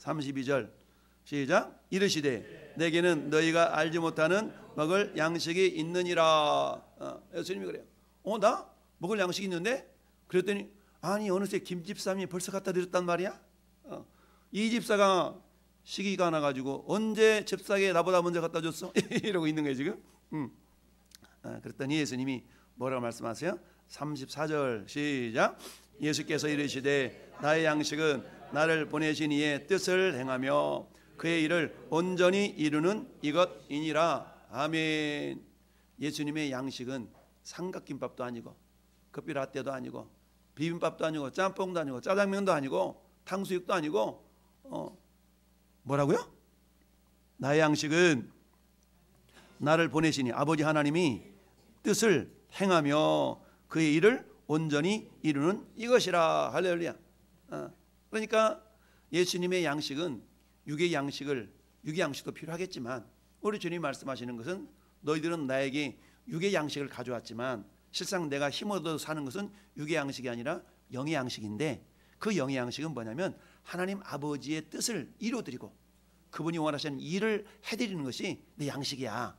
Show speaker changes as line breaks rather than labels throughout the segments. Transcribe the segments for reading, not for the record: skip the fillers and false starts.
32절 시작. 이르시되 내게는 너희가 알지 못하는 먹을 양식이 있느니라. 예수님이 그래요. 나 먹을 양식이 있는데? 그랬더니 아니 어느새 김집사님이 벌써 갖다 드렸단 말이야. 이 집사가 시기가 나가지고 언제 잽싸게 나보다 먼저 갖다 줬어? 이러고 있는 거예요 지금. 그랬더니 예수님이 뭐라고 말씀하세요? 34절 시작. 예수께서 이르시되 나의 양식은 나를 보내신 이의 뜻을 행하며 그의 일을 온전히 이루는 이것이니라. 아멘. 예수님의 양식은 삼각김밥도 아니고 커피라떼도 아니고 비빔밥도 아니고 짬뽕도 아니고 짜장면도 아니고 탕수육도 아니고 뭐라고요? 나의 양식은 나를 보내시니 아버지 하나님이 뜻을 행하며 그의 일을 온전히 이루는 이것이라. 할렐루야. 그러니까 예수님의 양식은 육의 양식도 필요하겠지만 우리 주님이 말씀하시는 것은 너희들은 나에게 육의 양식을 가져왔지만 실상 내가 힘 얻어 사는 것은 육의 양식이 아니라 영의 양식인데 그 영의 양식은 뭐냐면 하나님 아버지의 뜻을 이루어드리고 그분이 원하시는 일을 해드리는 것이 내 양식이야.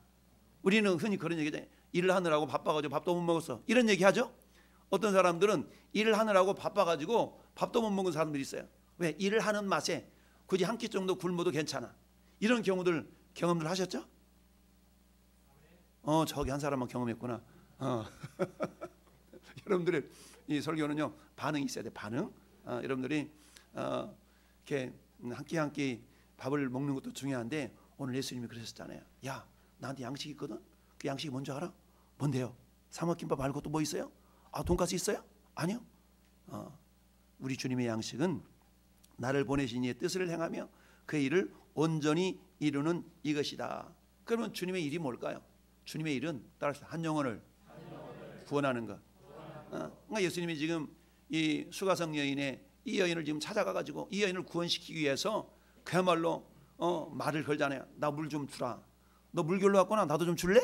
우리는 흔히 그런 얘기죠. 일을 하느라고 바빠가지고 밥도 못 먹었어, 이런 얘기 하죠. 어떤 사람들은 일을 하느라고 바빠가지고 밥도 못 먹은 사람들이 있어요. 왜? 일을 하는 맛에 굳이 한 끼 정도 굶어도 괜찮아. 이런 경험들 하셨죠? 저기 한 사람만 경험했구나. 여러분들의 이 설교는요 반응이 있어야 돼. 반응. 여러분들이 이렇게 한 끼 밥을 먹는 것도 중요한데 오늘 예수님이 그러셨잖아요. 야, 나한테 양식이 있거든. 그 양식이 뭔지 알아? 뭔데요? 삼각김밥 말고 또 뭐 있어요? 돈가스 있어요? 아니요. 우리 주님의 양식은 나를 보내신 이의 뜻을 행하며 그의 일을 온전히 이루는 이것이다. 그러면 주님의 일이 뭘까요? 주님의 일은 따라서 한 영혼을 구원하는 것. 그러니까 예수님이 지금 이 수가성 여인의 이 여인을 지금 찾아가가지고 이 여인을 구원시키기 위해서 그야말로 말을 걸잖아요. 나 물 좀 주라. 너 물결로 왔구나. 나도 좀 줄래?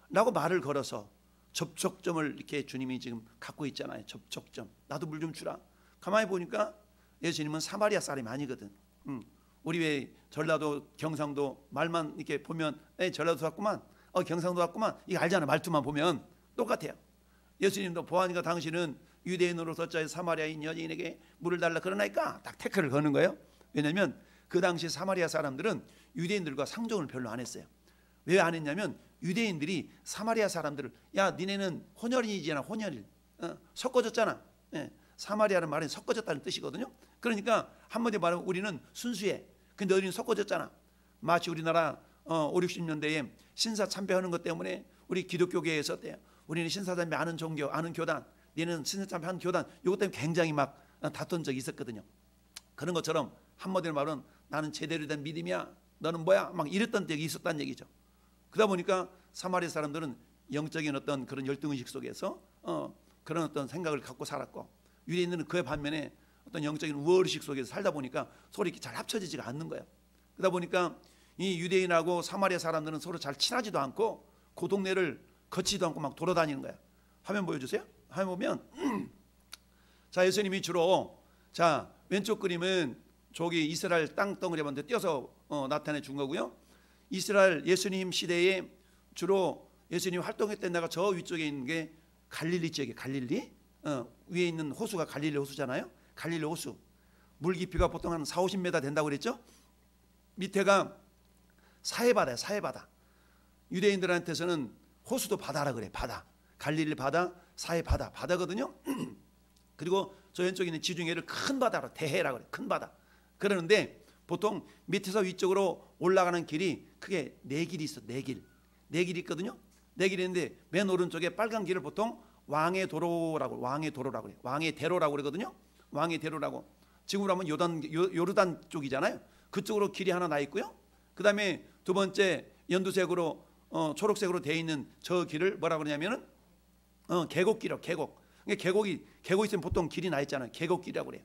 라고 말을 걸어서 접촉점을 이렇게 주님이 지금 갖고 있잖아요. 접촉점. 나도 물 좀 주라. 가만히 보니까 예수님은 사마리아 사람이 아니거든. 우리 왜 전라도 경상도 말만 이렇게 보면 전라도 왔구만, 경상도 왔구만, 이거 알잖아. 말투만 보면 똑같아요. 예수님도 보아하니까 당신은 유대인으로서 사마리아인 여인에게 물을 달라 그러나이까 딱 태클을 거는 거예요. 왜냐하면 그 당시 사마리아 사람들은 유대인들과 상종을 별로 안 했어요. 왜 안 했냐면 유대인들이 사마리아 사람들을 야 니네는 혼혈이잖아. 혼혈 섞어졌잖아. 사마리아는 말은 섞어졌다는 뜻이거든요. 그러니까 한마디로 말하면 우리는 순수해. 근데 너희는 섞어졌잖아. 마치 우리나라 5, 60년대에 신사 참배하는 것 때문에 우리 기독교계에서 어때요? 우리는 신사 참배 아는 종교, 아는 교단, 너희는 신사 참배 하는 교단, 이것 때문에 굉장히 막 다툰 적이 있었거든요. 그런 것처럼 한마디로 말하면 나는 제대로 된 믿음이야, 너는 뭐야, 막 이랬던 적이 있었다는 얘기죠. 그러다 보니까 사마리아 사람들은 영적인 어떤 그런 열등의식 속에서 그런 어떤 생각을 갖고 살았고, 유대인들은 그에 반면에 어떤 영적인 우월의식 속에서 살다 보니까 서로 이렇게 잘 합쳐지지가 않는 거예요. 그러다 보니까 이 유대인하고 사마리아 사람들은 서로 잘 친하지도 않고 그 동네를 거치지도 않고 막 돌아다니는 거야. 화면 보여주세요. 화면 보면 자, 예수님이 주로 자 왼쪽 그림은 저기 이스라엘 땅덩어리 한번 띄어서 나타내 준 거고요. 이스라엘 예수님 시대에 주로 예수님 활동했던 데가 저 위쪽에 있는 게 갈릴리 지역이에요. 갈릴리. 위에 있는 호수가 갈릴리 호수잖아요. 갈릴리 호수. 물 깊이가 보통 한 4, 50m 된다고 그랬죠. 밑에가 사해바다예요. 사해바다. 유대인들한테서는 호수도 바다라 그래. 바다. 갈릴리 바다, 사해바다. 바다거든요. 그리고 저 왼쪽에 있는 지중해를 큰 바다로 대해라 그래. 큰 바다. 그러는데 보통 밑에서 위쪽으로 올라가는 길이 크게 네 길이 있어. 네 길. 네 길이 있거든요. 네 길이 있는데 맨 오른쪽에 빨간 길을 보통 왕의 도로라고 그래. 왕의 대로라고 그러거든요. 왕의 대로라고. 지금으로 하면 요르단 쪽이잖아요. 그쪽으로 길이 하나 나 있고요. 그 다음에 두 번째 연두색으로 초록색으로 되어 있는 저 길을 뭐라 그러냐면은 계곡길이요. 계곡. 계곡이 있으면 보통 길이 나 있잖아요. 계곡길이라고 그래요.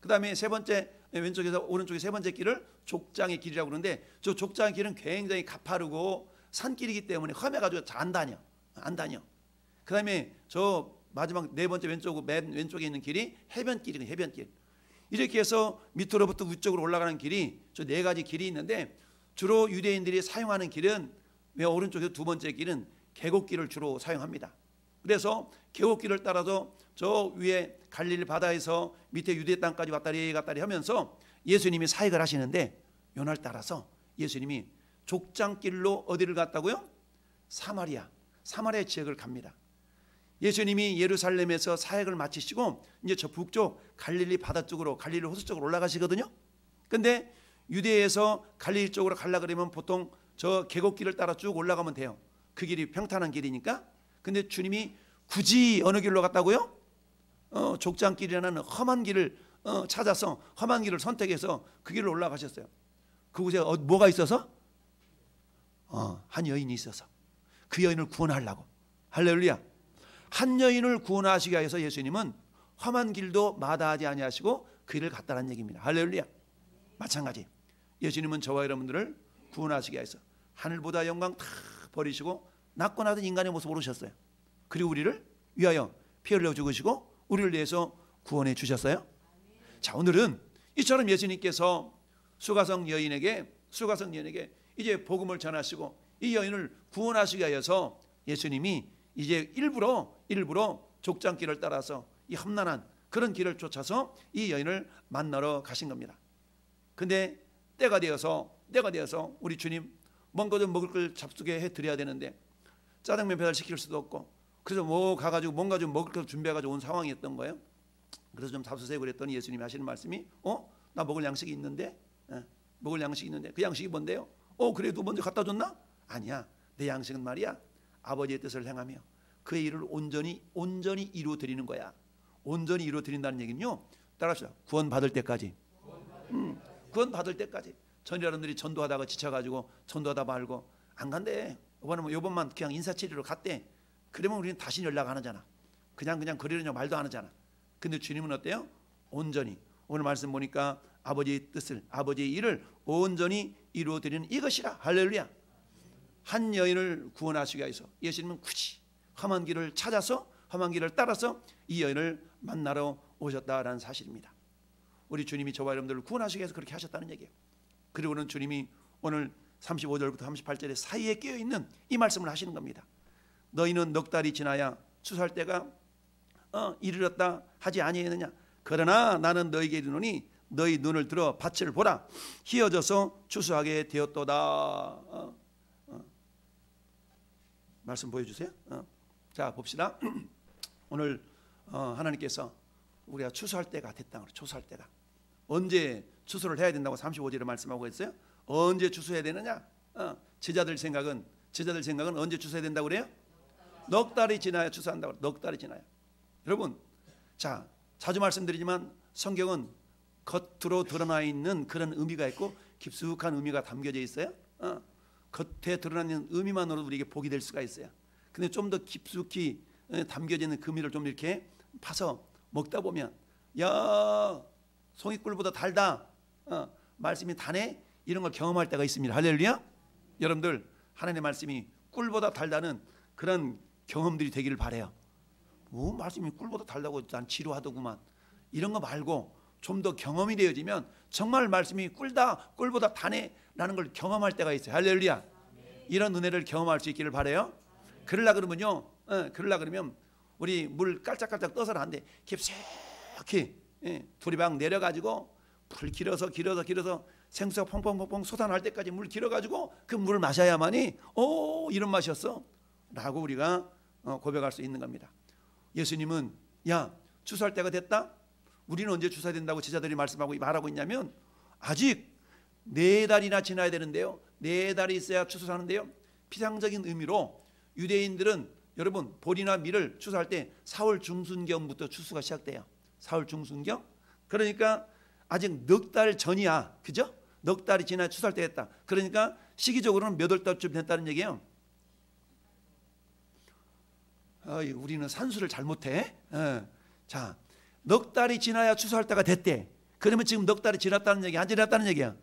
그 다음에 세 번째 왼쪽에서 오른쪽에 세 번째 길을 족장의 길이라고 그러는데 저 족장의 길은 굉장히 가파르고 산길이기 때문에 험해가지고 잘 안 다녀. 안 다녀. 그 다음에 저 마지막 네 번째 맨 왼쪽에 있는 길이 해변길이거든요. 해변길. 이렇게 해서 밑으로부터 위쪽으로 올라가는 길이 저 네 가지 길이 있는데, 주로 유대인들이 사용하는 길은 맨 오른쪽에 두 번째 길은 계곡길을 주로 사용합니다. 그래서 계곡길을 따라서 저 위에 갈릴리 바다에서 밑에 유대 땅까지 왔다리 갔다리 하면서 예수님이 사역을 하시는데, 요날 따라서 예수님이 족장길로 어디를 갔다고요? 사마리아 지역을 갑니다. 예수님이 예루살렘에서 사역을 마치시고 이제 저 북쪽 갈릴리 바다 쪽으로, 갈릴리 호수 쪽으로 올라가시거든요. 근데 유대에서 갈릴리 쪽으로 가려고 그러면 보통 저 계곡길을 따라 쭉 올라가면 돼요. 그 길이 평탄한 길이니까. 근데 주님이 굳이 어느 길로 갔다고요? 족장길이라는 험한 길을 찾아서, 험한 길을 선택해서 그 길로 올라가셨어요. 그곳에 뭐가 있어서? 한 여인이 있어서 그 여인을 구원하려고. 할렐루야. 한 여인을 구원하시기 위해서 예수님은 험한 길도 마다하지 아니하시고 그 길을 갔다는 얘기입니다. 할렐루야. 마찬가지 예수님은 저와 여러분들을 구원하시기 위해서 하늘보다 영광 다 버리시고 낮고 낮은 인간의 모습으로 오셨어요. 그리고 우리를 위하여 피 흘려 죽으시고 우리를 위해서 구원해 주셨어요. 자, 오늘은 이처럼 예수님께서 수가성 여인에게 이제 복음을 전하시고 이 여인을 구원하시기 위해서 예수님이 이제 일부러 족장길을 따라서 이 험난한 그런 길을 쫓아서 이 여인을 만나러 가신 겁니다. 근데 때가 되어서 우리 주님 뭔가 좀 먹을 걸 잡수게 해드려야 되는데 짜장면 배달시킬 수도 없고, 그래서 뭐 가가지고 뭔가 좀 먹을 걸 준비해가지고 온 상황이었던 거예요. 그래서 좀 잡수세요 그랬더니 예수님이 하시는 말씀이 나 먹을 양식이 있는데, 먹을 양식이 있는데 그 양식이 뭔데요? 그래도 먼저 갖다 줬나? 아니야, 내 양식은 말이야 아버지의 뜻을 행하며 그의 일을 온전히 이루어드리는 거야. 온전히 이루어드린다는 얘기는요, 따라합시다. 구원받을 때까지. 구원받을 때까지. 전 여러분들이 전도하다가 지쳐가지고 전도하다 말고 안 간대. 요번만 그냥 인사치레로 갔대. 그러면 우리는 다시 연락 안 하잖아. 그냥 그러려냐 말도 안 하잖아. 근데 주님은 어때요? 온전히. 오늘 말씀 보니까 아버지의 뜻을, 아버지의 일을 온전히 이루어드리는 이것이라. 할렐루야. 한 여인을 구원하시기 위해서 예수님은 굳이 험한 길을 찾아서, 험한 길을 따라서 이 여인을 만나러 오셨다라는 사실입니다. 우리 주님이 저와 여러분들을 구원하시기 위해서 그렇게 하셨다는 얘기예요. 그리고는 주님이 오늘 35절부터 38절의 사이에 끼어있는 이 말씀을 하시는 겁니다. 너희는 넉 달이 지나야 추수할 때가 이르렀다 하지 아니했느냐? 그러나 나는 너희에게 이르노니 너희 눈을 들어 밭을 보라. 희어져서 추수하게 되었도다. 말씀 보여주세요. 자, 봅시다. 오늘 하나님께서 우리가 추수할 때가 됐다. 추수할 때가 언제 추수를 해야 된다고 35절에 말씀하고 있어요. 언제 추수해야 되느냐? 제자들 생각은 언제 추수해야 된다고 그래요? 넉 달이 지나야 추수한다고. 넉 달이 지나야. 여러분, 자, 자주 말씀드리지만 성경은 겉으로 드러나 있는 그런 의미가 있고 깊숙한 의미가 담겨져 있어요. 겉에 드러나는 의미만으로도 우리에게 복이 될 수가 있어요. 근데 좀 더 깊숙이 담겨져 있는 그 의미를 좀 이렇게 파서 먹다 보면, 야, 송이꿀보다 달다, 말씀이 다네, 이런 걸 경험할 때가 있습니다. 할렐루야. 여러분들, 하나님의 말씀이 꿀보다 달다는 그런 경험들이 되기를 바래요. 말씀이 꿀보다 달다고 난 지루하더구만, 이런 거 말고 좀 더 경험이 되어지면 정말 말씀이 꿀보다 다네 라는 걸 경험할 때가 있어요. 할렐루야. 이런 은혜를 경험할 수 있기를 바래요. 그러려고 그러면 우리 물 깔짝깔짝 떠서는 안 돼. 깊숙이 두리방 내려가지고 불 길어서 생수가 펑펑펑펑 솟아날 때까지 물 길어가지고 그 물을 마셔야만이 이런 맛이었어 라고 우리가 고백할 수 있는 겁니다. 예수님은 야, 추수할 때가 됐다? 우리는 언제 추수해야 된다고 제자들이 말하고 있냐면, 아직 4달이나 지나야 되는데요, 4달이 있어야 추수하는데요. 피상적인 의미로 유대인들은 여러분 보리나 밀을 추수할 때 4월 중순경부터 추수가 시작돼요. 4월 중순경. 그러니까 아직 넉 달 전이야, 그죠? 넉 달이 지나야 추수할 때 됐다. 그러니까 시기적으로는 몇 월 달쯤 됐다는 얘기예요. 우리는 산수를 잘못해. 자, 넉 달이 지나야 추수할 때가 됐대. 그러면 지금 넉 달이 지났다는 얘기, 안 지났다는 얘기야?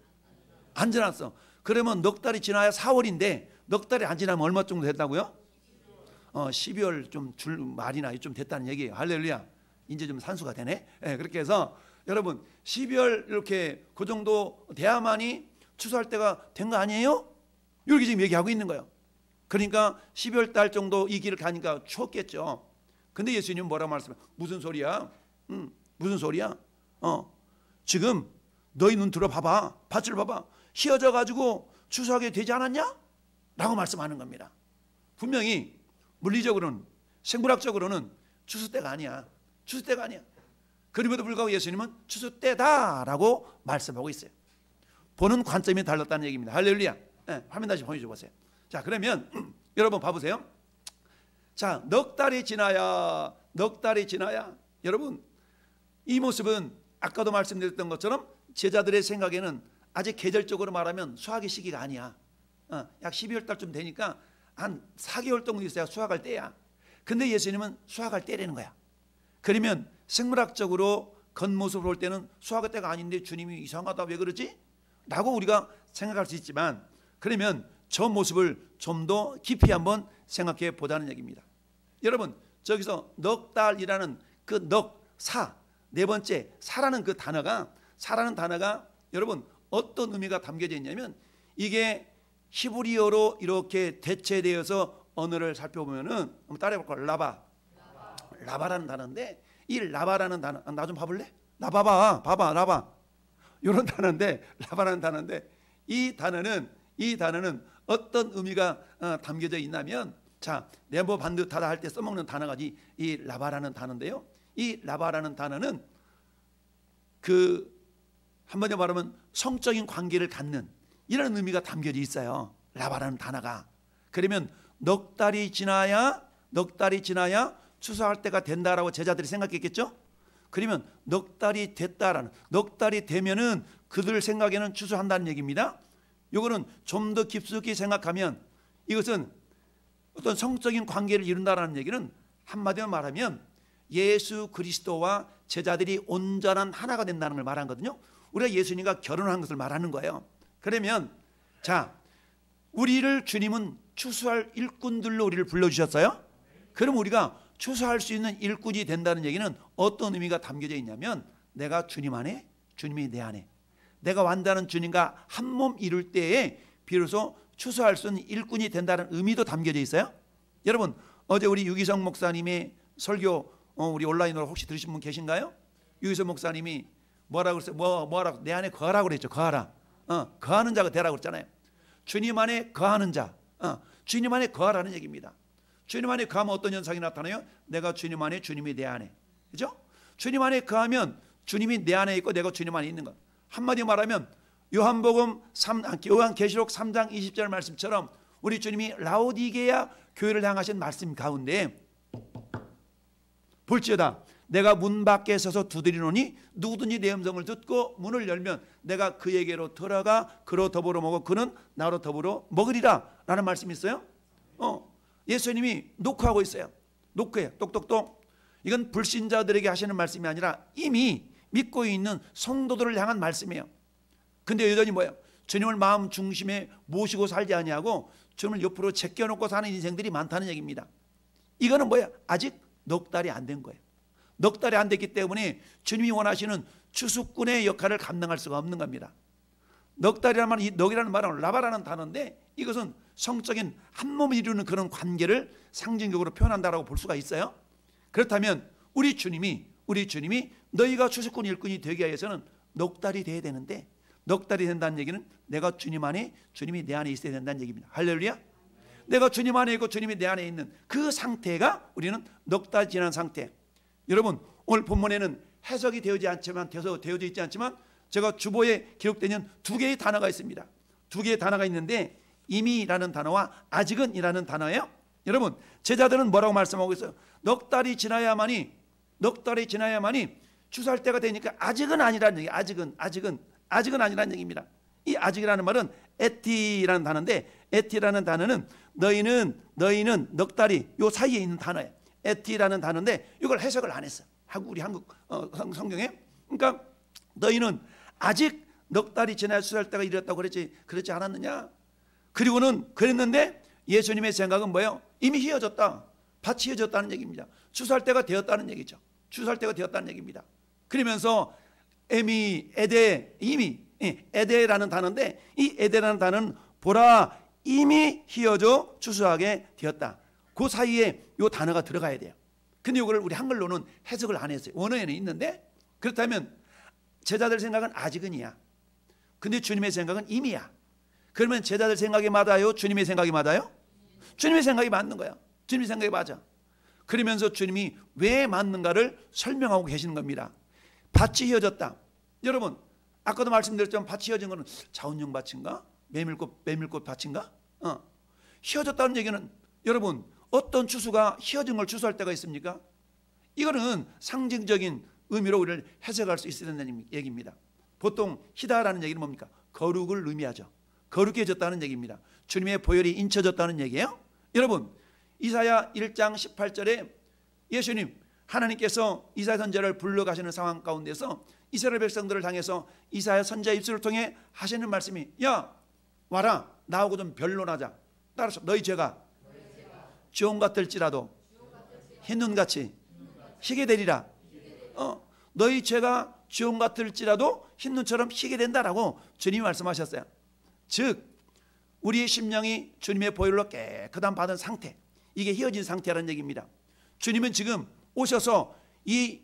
안 지났어. 그러면 넉 달이 지나야 4월인데 넉 달이 안 지나면 얼마 정도 됐다고요? 12월 좀 줄 말이나 좀 됐다는 얘기예요. 할렐루야. 이제 좀 산수가 되네. 그렇게 해서 여러분 12월 이렇게 그 정도 돼야만이 추수할 때가 된 거 아니에요? 이렇게 지금 얘기하고 있는 거예요. 그러니까 12월 달 정도 이 길을 가니까 추웠겠죠. 근데 예수님은 뭐라고 말씀해요? 무슨 소리야? 무슨 소리야? 지금 너희 눈 들어 봐봐. 밭을 봐봐. 휘어져 가지고 추수하게 되지 않았냐? 라고 말씀하는 겁니다. 분명히 물리적으로는, 생물학적으로는 추수 때가 아니야. 추수 때가 아니야. 그럼에도 불구하고 예수님은 추수 때다라고 말씀하고 있어요. 보는 관점이 달랐다는 얘기입니다. 할렐루야. 네, 화면 다시 보여줘 보세요. 자, 그러면 여러분 봐보세요. 자, 넉 달이 지나야 여러분 이 모습은 아까도 말씀드렸던 것처럼 제자들의 생각에는 아직 계절적으로 말하면 수확의 시기가 아니야. 약 12월 달쯤 되니까 한 4개월 정도 있어야 수확할 때야. 근데 예수님은 수확할 때라는 거야. 그러면 생물학적으로 겉모습을 볼 때는 수확할 때가 아닌데 주님이 이상하다 왜 그러지? 라고 우리가 생각할 수 있지만, 그러면 저 모습을 좀 더 깊이 한번 생각해 보자는 얘기입니다. 여러분 저기서 넉 달이라는 그 넉, 사, 네 번째 사라는 그 단어가, 여러분 어떤 의미가 담겨져 있냐면, 이게 히브리어로 이렇게 대체되어서 언어를 살펴보면은 한번 따라해 볼까요? 라바라는 단어인데, 이 라바라는 단어, 나 좀 봐볼래? 나 봐봐 라바, 이런 단어인데, 라바라는 단어인데, 이 단어는 어떤 의미가 담겨져 있냐면, 자, 네모 반듯하다 할 때 써먹는 단어가 이 라바라는 단어인데요. 이 라바라는 단어는 그 한마디로 말하면 성적인 관계를 갖는 이런 의미가 담겨져 있어요. 라바라는 단어가. 그러면 넉 달이 지나야 추수할 때가 된다라고 제자들이 생각했겠죠? 그러면 넉 달이 되면은 그들 생각에는 추수한다는 얘기입니다. 이거는 좀 더 깊숙이 생각하면 이것은 어떤 성적인 관계를 이룬다라는 얘기는 한마디로 말하면 예수 그리스도와 제자들이 온전한 하나가 된다는 걸 말하거든요. 우리가 예수님과 결혼한 것을 말하는 거예요. 그러면 자, 우리를 주님은 추수할 일꾼들로 우리를 불러주셨어요. 그럼 우리가 추수할 수 있는 일꾼이 된다는 얘기는 어떤 의미가 담겨져 있냐면, 내가 주님 안에, 주님이 내 안에, 내가 완전한 주님과 한 몸 이룰 때에 비로소 추수할 수 있는 일꾼이 된다는 의미도 담겨져 있어요. 여러분 어제 우리 유기성 목사님의 설교 우리 온라인으로 혹시 들으신 분 계신가요? 유기성 목사님이 뭐라고 그랬어요? 뭐라고 내 안에 거하라고 그랬죠. 거하는 자가 되라고 그랬잖아요. 주님 안에 거하는 자, 주님 안에 거하라는 얘기입니다. 주님 안에 거하면 어떤 현상이 나타나요? 내가 주님 안에, 주님이 내 안에, 그죠? 주님 안에 거하면 주님이 내 안에 있고 내가 주님 안에 있는 것. 한마디로 말하면 요한계시록 3장 20절 말씀처럼 우리 주님이 라오디게아 교회를 향하신 말씀 가운데, 볼지어다 내가 문 밖에 서서 두드리노니 누구든지 내 음성을 듣고 문을 열면 내가 그에게로 들어가 그로 더불어 먹어 그는 나로 더불어 먹으리라 라는 말씀이 있어요. 예수님이 녹화하고 있어요. 녹화해 똑똑똑. 이건 불신자들에게 하시는 말씀이 아니라 이미 믿고 있는 성도들을 향한 말씀이에요. 근데 여전히 뭐예요? 주님을 마음 중심에 모시고 살지 아니하고 주님을 옆으로 제껴놓고 사는 인생들이 많다는 얘기입니다. 이거는 뭐예요? 아직 넉 달이 안 된 거예요. 넉 달이 안 됐기 때문에 주님이 원하시는 추수꾼의 역할을 감당할 수가 없는 겁니다. 넉 달이라는 말은, 이 넉이라는 말은 라바라는 단어인데, 이것은 성적인 한 몸을 이루는 그런 관계를 상징적으로 표현한다라고 볼 수가 있어요. 그렇다면 우리 주님이 너희가 추수꾼 일꾼이 되기 위해서는 넉 달이 돼야 되는데, 넉 달이 된다는 얘기는 내가 주님 안에, 주님이 내 안에 있어야 된다는 얘기입니다. 할렐루야. 내가 주님 안에 있고 주님이 내 안에 있는 그 상태가 우리는 넉 달 지난 상태. 여러분 오늘 본문에는 해석이 되어져 있지 않지만 제가 주보에 기록되는 두 개의 단어가 있습니다. 두 개의 단어가 있는데, 이미라는 단어와 아직은이라는 단어예요. 여러분 제자들은 뭐라고 말씀하고 있어요? 넉 달이 지나야만이 추수할 때가 되니까 아직은 아니라는 얘기. 아직은 아니라는 얘기입니다. 이 아직이라는 말은 에티라는 단어인데, 에티라는 단어는 너희는 넉 달이 요 사이에 있는 단어예요. 에티라는 단어인데 이걸 해석을 안 했어. 우리 한국 성경에. 그러니까 너희는 아직 넉 달이 지나야 추수할 때가 이르렀다고 그랬지 않았느냐? 그리고는 그랬는데 예수님의 생각은 뭐예요? 이미 휘어졌다. 밭이 휘어졌다는 얘기입니다. 추수할 때가 되었다는 얘기죠. 추수할 때가 되었다는 얘기입니다. 그러면서 에미, 에데, 이미, 에데라는 단어인데 이 에데라는 단어는 보라 이미 휘어져 추수하게 되었다. 그 사이에 이 단어가 들어가야 돼요. 근데 이걸 우리 한글로는 해석을 안 했어요. 원어에는 있는데 그렇다면 제자들 생각은 아직은이야. 근데 주님의 생각은 이미야. 그러면 제자들 생각이 맞아요? 주님의 생각이 맞아요? 주님의 생각이 맞는 거야. 주님의 생각이 맞아. 그러면서 주님이 왜 맞는가를 설명하고 계시는 겁니다. 밭이 휘어졌다. 여러분 아까도 말씀드렸지만 밭이 휘어진 것은 자원용 밭인가? 메밀꽃 밭인가? 휘어졌다는 얘기는 여러분 어떤 추수가 휘어진 걸 추수할 때가 있습니까? 이거는 상징적인 의미로 우리를 해석할 수 있는 얘기입니다. 보통 희다라는 얘기는 뭡니까? 거룩을 의미하죠. 거룩해졌다는 얘기입니다. 주님의 보혈이 인쳐졌다는 얘기예요. 여러분 이사야 1장 18절에 예수님 하나님께서 이사야 선지자를 불러가시는 상황 가운데서 이스라엘 백성들을 향해서 이사야 선지자의 입술을 통해 하시는 말씀이 야 와라 나하고 좀 변론하자. 따라서 너희 죄가 주홍 같을지라도 흰눈같이 희게 되리라. 너희 죄가 주홍 같을지라도 흰눈처럼 희게 된다라고 주님이 말씀하셨어요. 즉 우리의 심령이 주님의 보혈로 깨끗함 받은 상태, 이게 휘어진 상태라는 얘기입니다. 주님은 지금 오셔서 이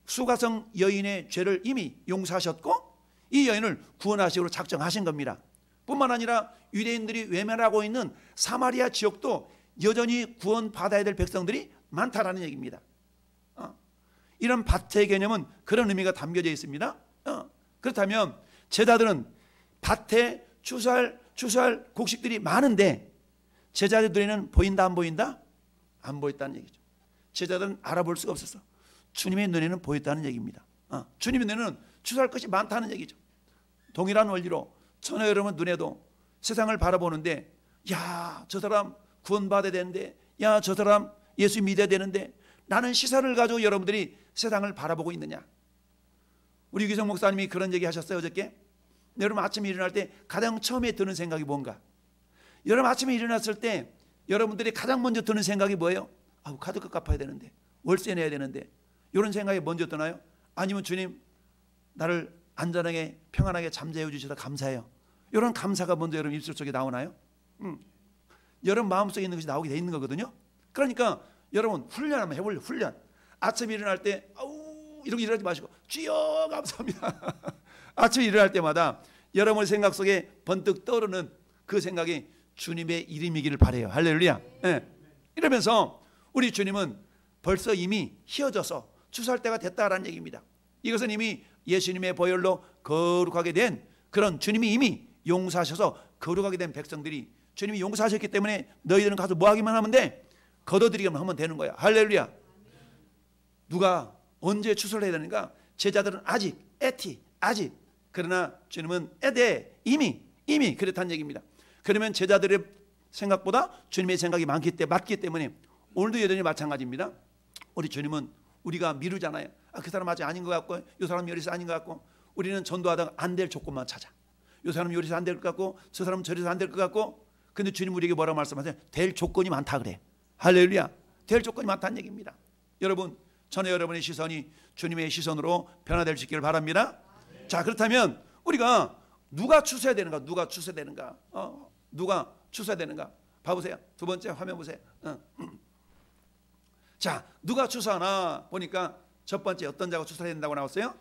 수가성 여인의 죄를 이미 용서하셨고 이 여인을 구원하시기로 작정하신 겁니다. 뿐만 아니라 유대인들이 외면하고 있는 사마리아 지역도 여전히 구원받아야 될 백성들이 많다라는 얘기입니다. 이런 밭의 개념은 그런 의미가 담겨져 있습니다. 그렇다면 제자들은 밭에 추수할 곡식들이 많은데 제자들 눈에는 보인다 안 보인다? 안 보였다는 얘기죠. 제자들은 알아볼 수가 없었어. 주님의 눈에는 보였다는 얘기입니다. 주님의 눈에는 추수할 것이 많다는 얘기죠. 동일한 원리로 저는 여러분 눈에도 세상을 바라보는데 야, 저 사람 구원받아야 되는데 야, 저 사람 예수 믿어야 되는데 라는 시선을 가지고 여러분들이 세상을 바라보고 있느냐. 우리 유기성 목사님이 그런 얘기 하셨어요 어저께. 여러분 아침에 일어날 때 가장 처음에 드는 생각이 뭔가? 여러분 아침에 일어났을 때 여러분들이 가장 먼저 드는 생각이 뭐예요? 아우 카드값 갚아야 되는데 월세 내야 되는데 이런 생각이 먼저 드나요? 아니면 주님 나를 안전하게 평안하게 잠재워 주셔서 감사해요. 이런 감사가 먼저 여러분 입술 속에 나오나요? 여러분 마음속에 있는 것이 나오게 돼 있는 거거든요. 그러니까 여러분 훈련 한번 해볼래요. 훈련. 아침에 일어날 때 아우 이렇게 일어나지 마시고 주여 감사합니다. 아침에 일어날 때마다 여러분의 생각 속에 번뜩 떠오르는 그 생각이 주님의 이름이기를 바라요. 할렐루야. 네. 이러면서 우리 주님은 벌써 이미 휘어져서 추수할 때가 됐다라는 얘기입니다. 이것은 이미 예수님의 보혈로 거룩하게 된 그런 주님이 이미 용서하셔서 거룩하게 된 백성들이 주님이 용서하셨기 때문에 너희들은 가서 뭐 하기만 하면 돼? 걷어들이기만 하면 되는 거야. 할렐루야. 누가 언제 추수를 해야 되는가? 제자들은 아직 아직 그러나 주님은 에데 이미 그렇다는 얘기입니다. 그러면 제자들의 생각보다 주님의 생각이 맞기 때문에 오늘도 여전히 마찬가지입니다. 우리 주님은 우리가 미루잖아요. 그 사람 아직 아닌 것 같고 이 사람 요리사 아닌 것 같고 우리는 전도하다가 안 될 조건만 찾아. 이 사람 요리사 안 될 것 같고 저 사람 저리사 안 될 것 같고 근데 주님 우리에게 뭐라고 말씀하세요? 될 조건이 많다 그래. 할렐루야. 될 조건이 많다는 얘기입니다. 여러분 저는 여러분의 시선이 주님의 시선으로 변화될 수 있기를 바랍니다. 자 그렇다면 우리가 누가 추수해야 되는가? 누가 추수해야 되는가? 봐보세요. 두 번째 화면 보세요. 자 누가 추수하나 보니까 첫 번째 어떤 자가 추수해야 된다고 나왔어요?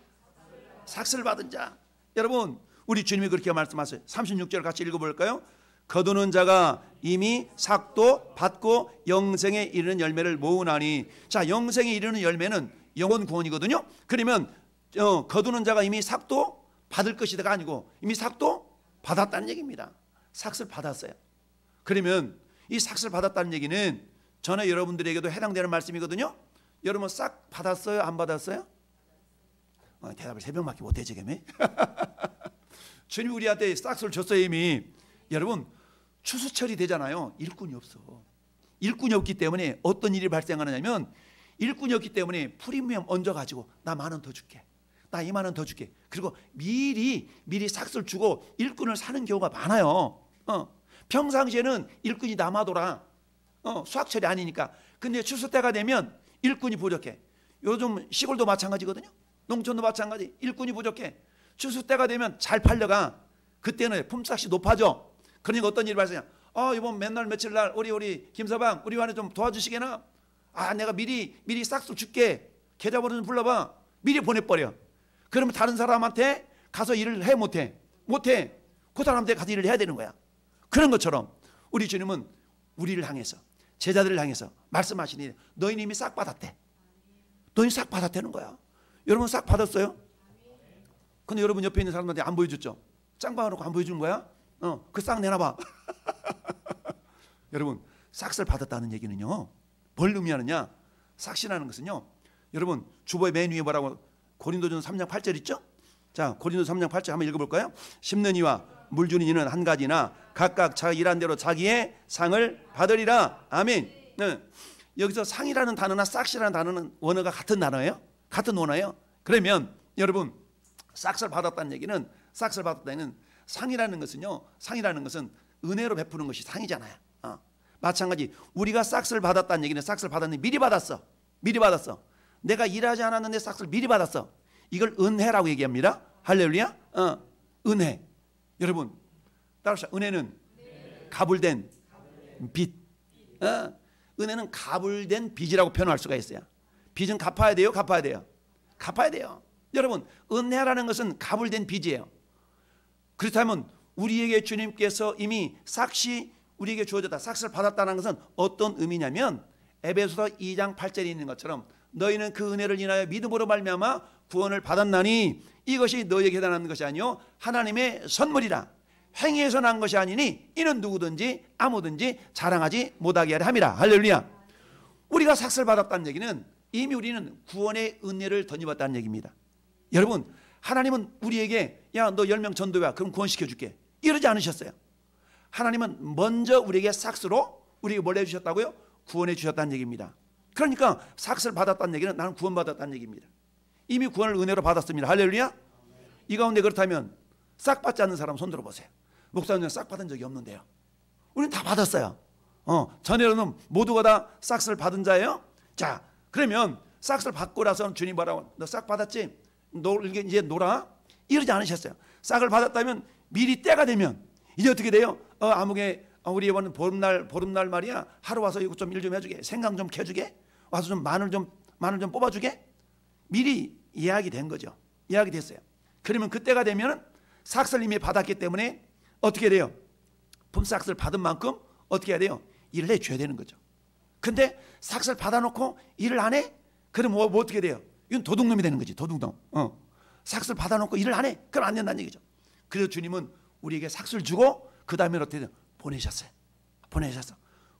삭슬 받은 자. 여러분 우리 주님이 그렇게 말씀하세요. 36절 같이 읽어볼까요? 거두는 자가 이미 삭도 받고 영생에 이르는 열매를 모으나니. 자 영생에 이르는 열매는 영원 구원이거든요. 그러면 거두는 자가 이미 삭도 받을 것이다가 아니고 이미 삭도 받았다는 얘기입니다. 삭슬 받았어요. 그러면 이 삭슬 받았다는 얘기는 저는 여러분들에게도 해당되는 말씀이거든요. 여러분 싹 받았어요? 안 받았어요? 대답을 3명밖에 못해 지금. 주님이 우리한테 싹스를 줬어요 이미. 여러분 추수철이 되잖아요. 일꾼이 없어. 일꾼이 없기 때문에 어떤 일이 발생하느냐면 일꾼이 없기 때문에 프리미엄 얹어가지고 나 10,000원 더 줄게. 나 20,000원 더 줄게. 그리고 미리 삭스를 주고 일꾼을 사는 경우가 많아요. 평상시에는 일꾼이 남아돌아. 수확철이 아니니까. 근데 추수 때가 되면 일꾼이 부족해. 요즘 시골도 마찬가지거든요. 농촌도 마찬가지. 일꾼이 부족해. 추수 때가 되면 잘 팔려가. 그때는 품삯이 높아져. 그러니까 어떤 일이 발생해? 이번 맨날 며칠 날 우리 김서방 우리 반에 좀 도와주시게나? 내가 미리 싹쓸 줄게. 계좌번호 좀 불러봐. 미리 보내버려. 그러면 다른 사람한테 가서 일을 해 못해? 못해. 그 사람한테 가서 일을 해야 되는 거야. 그런 것처럼 우리 주님은 우리를 향해서, 제자들을 향해서 말씀하시니 너희는 이미 싹 받았대. 너희는 싹 받았다는 거야. 여러분 싹 받았어요? 근데 여러분 옆에 있는 사람한테 안 보여줬죠? 짱 박아놓고 안 보여주는 거야? 그 싹 내놔봐. 여러분 싹을 받았다는 얘기는요, 뭘 의미하느냐? 싹이라는 것은요, 여러분 주보의 맨 위에 뭐라고, 고린도전서 3장 8절 있죠? 자, 고린도전서 3장 8절 한번 읽어볼까요? 심는 이와 물 주는 이는 한 가지나 각각 자기 일한 대로 자기의 상을 받으리라. 아멘. 네. 여기서 상이라는 단어나 싹이라는 단어는 원어가 같은 단어예요? 같은 원어예요? 그러면 여러분 싹을 받았다는 얘기는, 싹을 받았다는 상이라는 것은요, 상이라는 것은 은혜로 베푸는 것이 상이잖아요. 마찬가지 우리가 싹을 받았다는 얘기는, 싹을 받았는데 미리 받았어. 미리 받았어. 내가 일하지 않았는데 싹을 미리 받았어. 이걸 은혜라고 얘기합니다. 할렐루야. 은혜. 여러분 따라서 은혜는 가불된 빚. 은혜는 가불된 빚이라고 표현할 수가 있어요. 빚은 갚아야 돼요, 갚아야 돼요? 갚아야 돼요. 여러분 은혜라는 것은 가불된 빚이에요. 그렇다면 우리에게 주님께서 이미 싹이 우리에게 주어졌다, 싹을 받았다는 것은 어떤 의미냐면, 에베소서 2장 8절에 있는 것처럼 너희는 그 은혜를 인하여 믿음으로 말미암아 구원을 받았나니 이것이 너희에게 해당하는 것이 아니요 하나님의 선물이라. 행위에서 난 것이 아니니 이는 누구든지 아무든지 자랑하지 못하게 하려 함이라. 할렐루야. 우리가 삭슬 받았다는 얘기는 이미 우리는 구원의 은혜를 덧입었다는 얘기입니다. 여러분 하나님은 우리에게 야 너 10명 전도해와 그럼 구원시켜줄게 이러지 않으셨어요. 하나님은 먼저 우리에게 삭스로 우리에게 뭘 해주셨다고요? 구원해 주셨다는 얘기입니다. 그러니까 삭스를 받았다는 얘기는 나는 구원받았다는 얘기입니다. 이미 구원을 은혜로 받았습니다. 할렐루야. 이 가운데 그렇다면 싹 받지 않는 사람 손 들어보세요. 목사님 싹 받은 적이 없는데요. 우리는 다 받았어요. 전에는 모두가 다 싹스를 받은 자예요. 자 그러면 싹스를 받고 나서 주님 뭐라고, 너 싹 받았지? 너 이제 놀아? 이러지 않으셨어요. 싹을 받았다면 미리 때가 되면 이제 어떻게 돼요? 아무개 우리 이번은 보름날 말이야. 하루 와서 이거 좀 일 좀 해주게. 생강 좀 캐주게. 와서 좀 마늘 좀 뽑아주게. 미리 예약이 된 거죠. 예약이 됐어요. 그러면 그때가 되면은 삭스를 이미 받았기 때문에 어떻게 돼요? 품삭스를 받은 만큼 어떻게 해야 돼요? 일을 해줘야 되는 거죠. 근데 삭스를 받아놓고 일을 안 해? 그럼 뭐 어떻게 돼요? 이건 도둑놈이 되는 거지. 도둑놈. 삭스를 받아놓고 일을 안 해? 그럼 안 된다는 얘기죠. 그래서 주님은 우리에게 삭스를 주고 그 다음에 어떻게 돼요? 보내셨어요.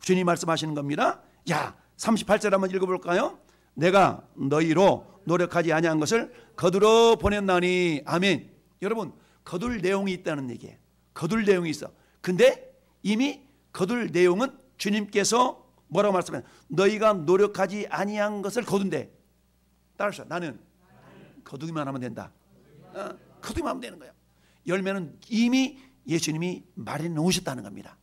주님 말씀하시는 겁니다. 야 38절 한번 읽어볼까요? 내가 너희로 노력하지 아니한 것을 거두러 보냈나니. 아멘. 여러분 거둘 내용이 있다는 얘기예요. 거둘 내용이 있어. 근데 이미 거둘 내용은 주님께서 뭐라고 말씀해요? 너희가 노력하지 아니한 것을 거둔대. 따라서 나는 거두기만 하면 된다. 거두기만 하면 되는 거예요. 열매는 이미 예수님이 마련해 놓으셨다는 겁니다.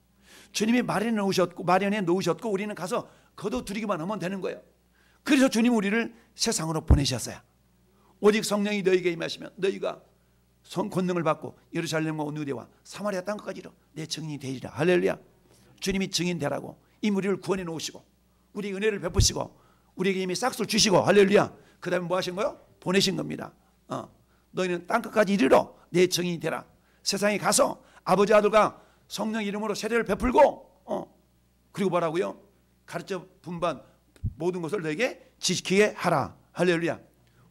주님이 마련해 놓으셨고 우리는 가서 거둬들이기만 하면 되는 거예요. 그래서 주님 우리를 세상으로 보내셨어요. 오직 성령이 너희에게 임하시면 너희가 권능을 받고 예루살렘과 온 유대와 사마리아 땅까지 내 증인이 되리라. 할렐루야. 주님이 증인 되라고 이미 우리를 구원해 놓으시고 우리 은혜를 베푸시고 우리에게 이미 싹쓸 주시고 할렐루야. 그 다음에 뭐 하신 거요? 보내신 겁니다. 너희는 땅끝까지 이르러 내 증인이 되라. 세상에 가서 아버지 아들과 성령 이름으로 세례를 베풀고 그리고 뭐라고요? 가르쳐 분반 모든 것을 너에게 지키게 하라. 할렐루야.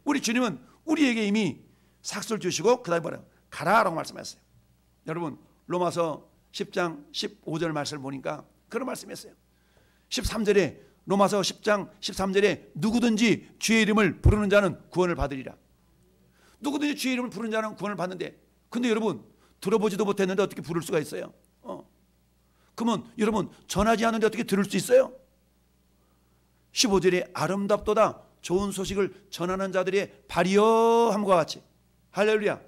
우리 주님은 우리에게 이미 삭슬 주시고 그 다음에 뭐라고? 가라라고 말씀하셨어요. 여러분 로마서 10장 15절 말씀을 보니까 그런 말씀이었어요. 13절에 로마서 10장 13절에 누구든지 주의 이름을 부르는 자는 구원을 받으리라. 누구든지 주의 이름을 부르는 자는 구원을 받는데, 근데 여러분 들어보지도 못했는데 어떻게 부를 수가 있어요? 그러면 여러분 전하지 않는데 어떻게 들을 수 있어요? 15절에 아름답도다 좋은 소식을 전하는 자들의 발이여 함과 같이. 할렐루야.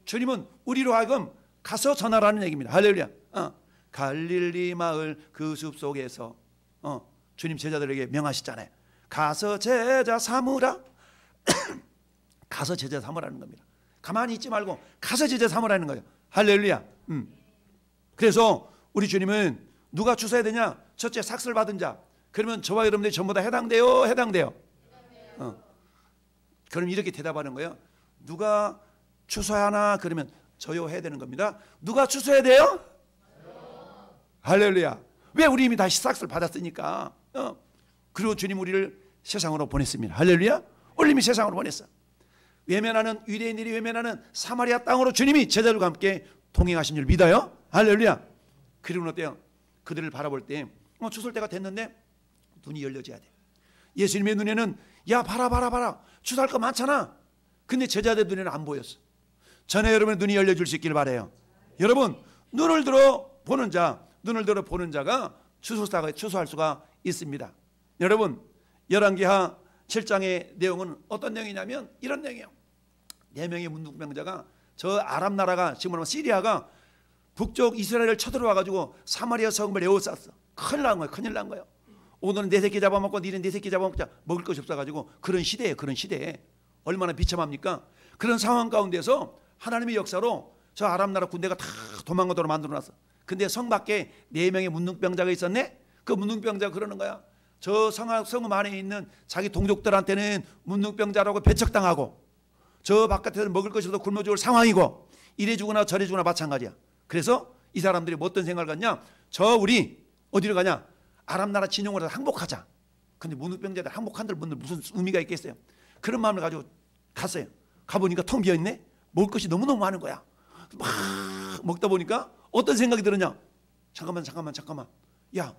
주님은 우리로 하여금 가서 전하라는 얘기입니다. 할렐루야. 갈릴리 마을 그 숲속에서 주님 제자들에게 명하시잖아요. 가서 제자 삼으라. 가서 제자 삼으라는 겁니다. 가만히 있지 말고 가서 제자 삼으라는 거예요. 할렐루야. 그래서 우리 주님은 누가 추수해야 되냐? 첫째 삭슬 받은 자. 그러면 저와 여러분들이 전부 다 해당돼요? 해당돼요? 그럼 이렇게 대답하는 거예요. 누가 추수하나? 그러면 저요 해야 되는 겁니다. 누가 추수해야 돼요? 할렐루야. 왜? 우리 이미 다시 삭슬 받았으니까. 그리고 주님 우리를 세상으로 보냈습니다. 할렐루야. 우리 세상으로 보냈어. 외면하는 유대인들이 외면하는 사마리아 땅으로 주님이 제자들과 함께 동행하신 줄 믿어요. 할렐루야. 그리고는 어때요? 그들을 바라볼 때 추수할 때가 됐는데 눈이 열려져야 돼. 예수님의 눈에는 야 봐라 추수할 거 많잖아. 근데 제자들 눈에는 안 보였어. 전에 여러분의 눈이 열려줄 수 있기를 바라요. 여러분 눈을 들어 보는 자가 추수할 수가 있습니다. 여러분 열왕기하 7장의 내용은 어떤 내용이냐면 이런 내용이에요. 4명의 문둥병자가 저 아랍 나라가 지금 말하면 시리아가 북쪽 이스라엘을 쳐들어와가지고 사마리아 성읍을 에워쌌어. 큰일 난 거예요. 오늘은 내 새끼 잡아먹고 니는 내 새끼 잡아먹자. 먹을 것이 없어가지고 그런 시대에 얼마나 비참합니까? 그런 상황 가운데서 하나님의 역사로 저 아랍 나라 군대가 다 도망가도록 만들어놨어. 근데 성 밖에 4명의 문둥병자가 있었네. 그 문둥병자가 그러는 거야. 저 성읍 안에 있는 자기 동족들한테는 문둥병자라고 배척당하고 저 바깥에서 먹을 것이 없어 굶어 죽을 상황이고 이래 죽으나 저래 죽으나 마찬가지야. 그래서 이 사람들이 뭐 어떤 생각을 갖냐? 우리 어디로 가냐? 아랍 나라 진영으로 항복하자. 근데 문둥병자들 항복한들 분들 무슨 의미가 있겠어요? 그런 마음을 가지고 갔어요. 가보니까 텅 비어있네. 먹을 것이 너무너무 많은 거야. 막 먹다 보니까 어떤 생각이 들었냐? 잠깐만 야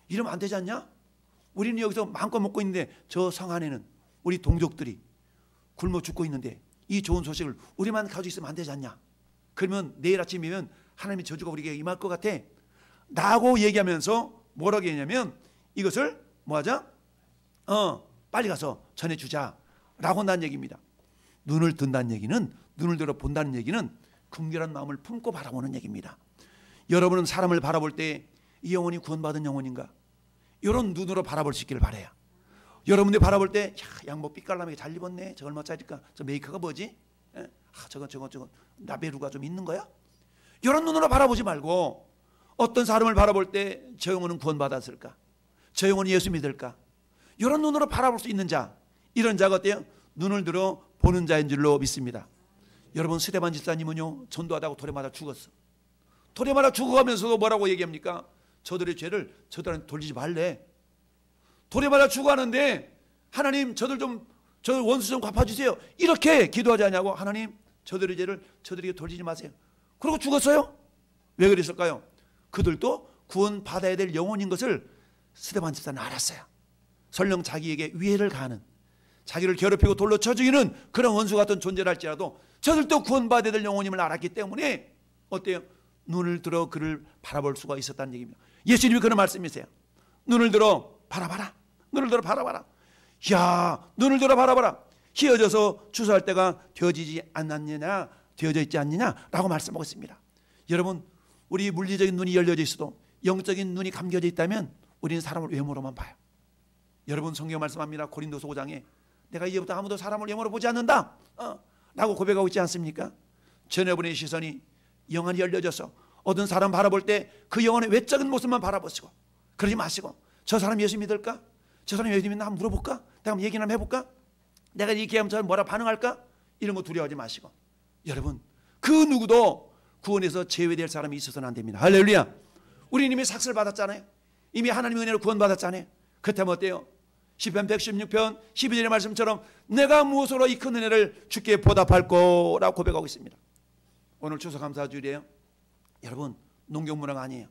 이러면 안 되지 않냐? 우리는 여기서 마음껏 먹고 있는데 저 성 안에는 우리 동족들이 굶어 죽고 있는데 이 좋은 소식을 우리만 가지고 있으면 안 되지 않냐? 그러면 내일 아침이면 하나님의 저주가 우리에게 임할 것 같아 라고 얘기하면서 뭐라고 했냐면 이것을 뭐하자? 빨리 가서 전해주자 라고 한다는 얘기입니다. 눈을 든다는 얘기는, 눈을 들어 본다는 얘기는 긍휼한 마음을 품고 바라보는 얘기입니다. 여러분은 사람을 바라볼 때 이 영혼이 구원받은 영혼인가? 이런 눈으로 바라볼 수 있기를 바라요. 여러분들이 바라볼 때 양복 삐깔나게 잘 입었네. 저 얼마짜리일까? 저 메이커가 뭐지? 저건 라베루가 좀 있는 거야? 이런 눈으로 바라보지 말고 어떤 사람을 바라볼 때 저 영혼은 구원받았을까? 저 영혼은 예수 믿을까? 이런 눈으로 바라볼 수 있는 자, 이런 자가 어때요? 눈을 들어 보는 자인 줄로 믿습니다. 여러분 스데반 집사님은요 전도하다가 돌에 맞아 죽었어. 돌에 맞아 죽어가면서도 뭐라고 얘기합니까? 저들의 죄를 저들한테 돌리지 말래. 돌에 맞아 죽어가는데 하나님 저 원수 좀 갚아주세요. 이렇게 기도하지 않냐고. 하나님 저들의 죄를 저들에게 돌리지 마세요. 그러고 죽었어요. 왜 그랬을까요? 그들도 구원 받아야 될 영혼인 것을 스데반 집사는 알았어요. 설령 자기에게 위해를 가하는, 자기를 괴롭히고 돌로 쳐 죽이는 그런 원수 같은 존재를 할지라도 저들도 구원받아야 될 영혼임을 알았기 때문에 어때요? 눈을 들어 그를 바라볼 수가 있었다는 얘기입니다. 예수님이 그런 말씀이세요. 눈을 들어 바라봐라. 눈을 들어 바라봐라. 야, 눈을 들어 바라봐라. 휘어져서 추수할 때가 되어지지 않았느냐, 되어져 있지 않느냐라고 말씀하고 있습니다. 여러분, 우리 물리적인 눈이 열려져 있어도 영적인 눈이 감겨져 있다면 우리는 사람을 외모로만 봐요. 여러분 성경 말씀합니다. 고린도서 5장에 내가 이제부터 아무도 사람을 외모로 보지 않는다 라고 고백하고 있지 않습니까? 전여분의 시선이 영안이 열려져서 어떤 사람 바라볼 때 그 영혼의 외적인 모습만 바라보시고 그러지 마시고 저 사람 예수 믿을까? 저 사람 예수 믿나 한번 물어볼까? 내가 한번 얘기 한번 해볼까? 내가 이렇게 하면 저 뭐라 반응할까? 이런 거 두려워하지 마시고 여러분 그 누구도 구원에서 제외될 사람이 있어서는 안 됩니다. 할렐루야. 우리는 이미 삭슬 받았잖아요. 이미 하나님의 은혜로 구원받았잖아요. 그렇다면 어때요? 시편 116편 12절의 말씀처럼 내가 무엇으로 이 큰 은혜를 주께 보답할 거라고 고백하고 있습니다. 오늘 추수감사주일이에요. 여러분 농경문화가 아니에요.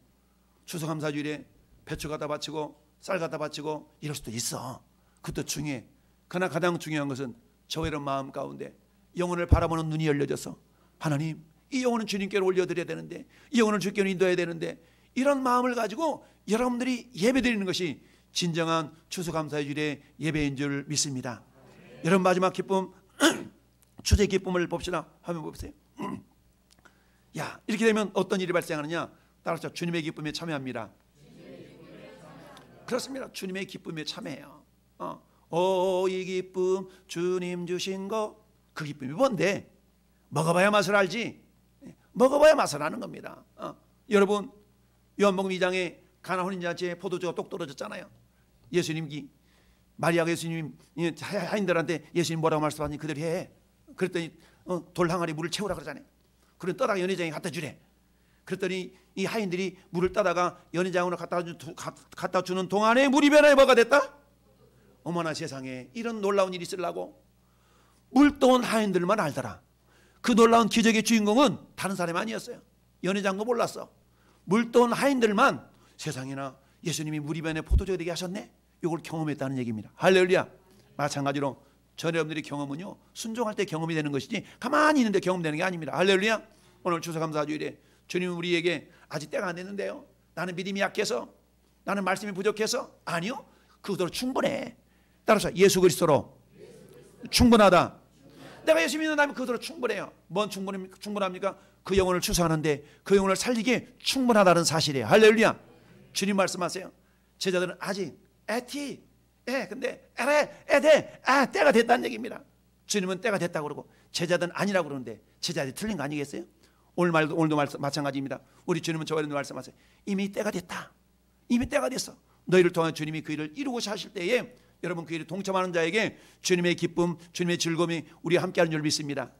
추수감사주일에 배추 갖다 바치고 쌀 갖다 바치고 이럴 수도 있어. 그것도 중요해. 그러나 가장 중요한 것은 저와 이런 마음 가운데 영혼을 바라보는 눈이 열려져서 하나님 이 영혼은 주님께로 올려드려야 되는데 이 영혼을 주께로 인도해야 되는데 이런 마음을 가지고 여러분들이 예배드리는 것이 진정한 추수감사의 주일의 예배인 줄 믿습니다. 여러분 마지막 기쁨 추수의 기쁨을 봅시다. 화면 보세요. 야 이렇게 되면 어떤 일이 발생하느냐? 따라서 주님의 기쁨에 참여합니다. 그렇습니다. 주님의 기쁨에 참여해요. 이 기쁨 주님 주신 거 그 기쁨이 뭔데? 먹어봐야 맛을 알지. 먹어봐야 맛을 아는 겁니다. 여러분, 요한복음 2장에 가나 혼인잔치에 포도주가 똑 떨어졌잖아요. 예수님이 마리아가 예수님 하인들한테 예수님 뭐라고 말씀하니 그대로 해. 그랬더니 돌 항아리 물을 채우라 그러잖아요. 그런 떠다가 연회장에 갖다 주래. 그랬더니 이 하인들이 물을 따다가 연회장으로 갖다 주는 동안에 물이 변하여 뭐가 됐다? 어머나 세상에, 이런 놀라운 일이 있으려고 물 떠온 하인들만 알더라. 그 놀라운 기적의 주인공은 다른 사람이 아니었어요. 연회장도 몰랐어. 물 떠온 하인들만 세상에나 예수님이 물이 변해 포도주가 되게 하셨네, 이걸 경험했다는 얘기입니다. 할렐루야. 마찬가지로 저 여러분들의 경험은요, 순종할 때 경험이 되는 것이지 가만히 있는데 경험되는 게 아닙니다. 할렐루야. 오늘 추수감사주일에 주님은 우리에게 아직 때가 안 됐는데요, 나는 믿음이 약해서, 나는 말씀이 부족해서, 아니요, 그것으로 충분해. 따라서 예수 그리스도로 충분하다. 내가 예수 믿는다면 그것으로 충분해요. 뭔 충분합니까? 그 영혼을 추수하는데 그 영혼을 살리기에 충분하다는 사실이에요. 할렐루야. 주님 말씀하세요. 제자들은 아직 근데 때가 됐다는 얘기입니다. 주님은 때가 됐다고 그러고 제자들은 아니라고 그러는데 제자들이 틀린 거 아니겠어요? 오늘도 마찬가지입니다. 우리 주님은 저와 여러분들 말씀하세요. 이미 때가 됐다. 이미 때가 됐어. 너희를 통한 주님이 그 일을 이루고 하실 때에 여러분 그 일에 동참하는 자에게 주님의 기쁨, 주님의 즐거움이 우리와 함께하는 줄 믿습니다.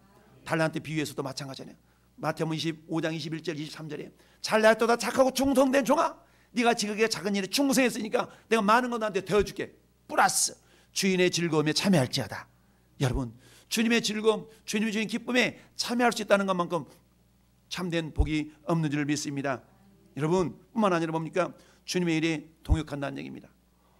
달란트 비유에서도 마찬가지네요. 마태복음 25장 21절 23절에 잘나였도다 착하고 충성된 종아, 네가 지극히 작은 일에 충성했으니까 내가 많은 거 너한테 더해줄게. 플러스 주인의 즐거움에 참여할지어다. 여러분, 주님의 즐거움, 주님이 주신 기쁨에 참여할 수 있다는 것만큼 참된 복이 없는 줄 믿습니다. 여러분, 뿐만 아니라 뭡니까? 주님의 일에 동역한다는 얘기입니다.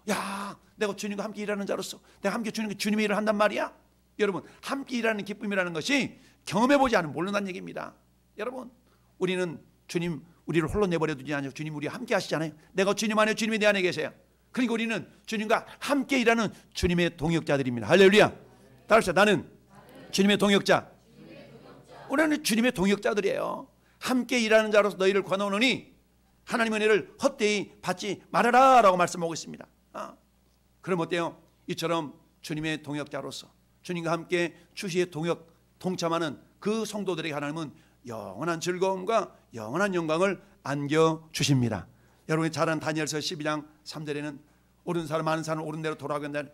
야, 내가 주님과 함께 일하는 자로서 내가 함께 주님의 일을 한단 말이야. 여러분, 함께 일하는 기쁨이라는 것이 경험해보지 않으면 모른다는 얘기입니다. 여러분, 우리는 주님 우리를 홀로 내버려 두지 않아요. 주님 우리와 함께 하시잖아요. 내가 주님 안에, 주님이 내 안에 계세요. 그러니까 우리는 주님과 함께 일하는 주님의 동역자들입니다. 할렐루야. 따라서 나는 주님의 동역자. 우리는 주님의 동역자들이에요. 함께 일하는 자로서 너희를 권하노니 하나님의 은혜를 헛되이 받지 말아라 라고 말씀하고 있습니다. 그럼 어때요? 이처럼 주님의 동역자로서 주님과 함께 추수의 동참하는 그 성도들에게 하나님은 영원한 즐거움과 영원한 영광을 안겨주십니다. 여러분이 잘 아는 다니엘서 12장 3절에는 오른 사람 많은 사람은 오른 대로 돌아가게 한다는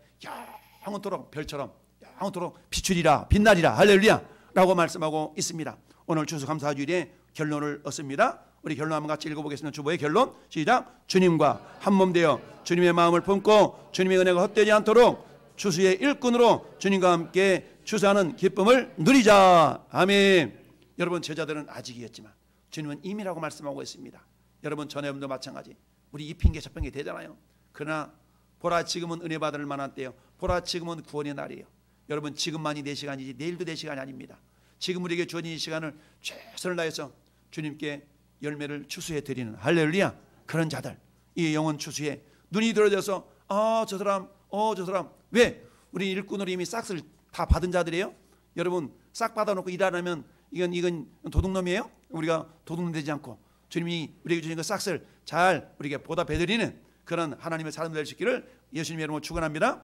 영원토록 별처럼 영원토록 비추리라 빛나리라 할렐루야 라고 말씀하고 있습니다. 오늘 추수감사주일에 결론을 얻습니다. 우리 결론 한번 같이 읽어보겠습니다. 주보의 결론 시작. 주님과 한몸 되어 주님의 마음을 품고 주님의 은혜가 헛되지 않도록 추수의 일꾼으로 주님과 함께 추수하는 기쁨을 누리자. 아멘. 여러분, 제자들은 아직이었지만 주님은 이미라고 말씀하고 있습니다. 여러분, 전에 여러분도 마찬가지. 우리 이 핑계 저 핑계 되잖아요. 그러나 보라, 지금은 은혜 받을 만한 때요. 보라, 지금은 구원의 날이에요. 여러분, 지금만이 내 시간이지 내일도 내 시간이 아닙니다. 지금 우리에게 주어진 이 시간을 최선을 다해서 주님께 열매를 추수해 드리는 할렐루야 그런 자들, 이 영혼 추수에 눈이 들어져서 저 사람 왜? 우리 일꾼으로 이미 싹을 다 받은 자들이에요. 여러분, 싹 받아놓고 일 안 하면 이건 도둑놈이에요. 우리가 도둑놈 되지 않고 주님이 우리에게 주신 그 싹을 잘 우리에게 보답해드리는 그런 하나님의 사람 될 수 있기를 예수님의 이름으로 축원합니다.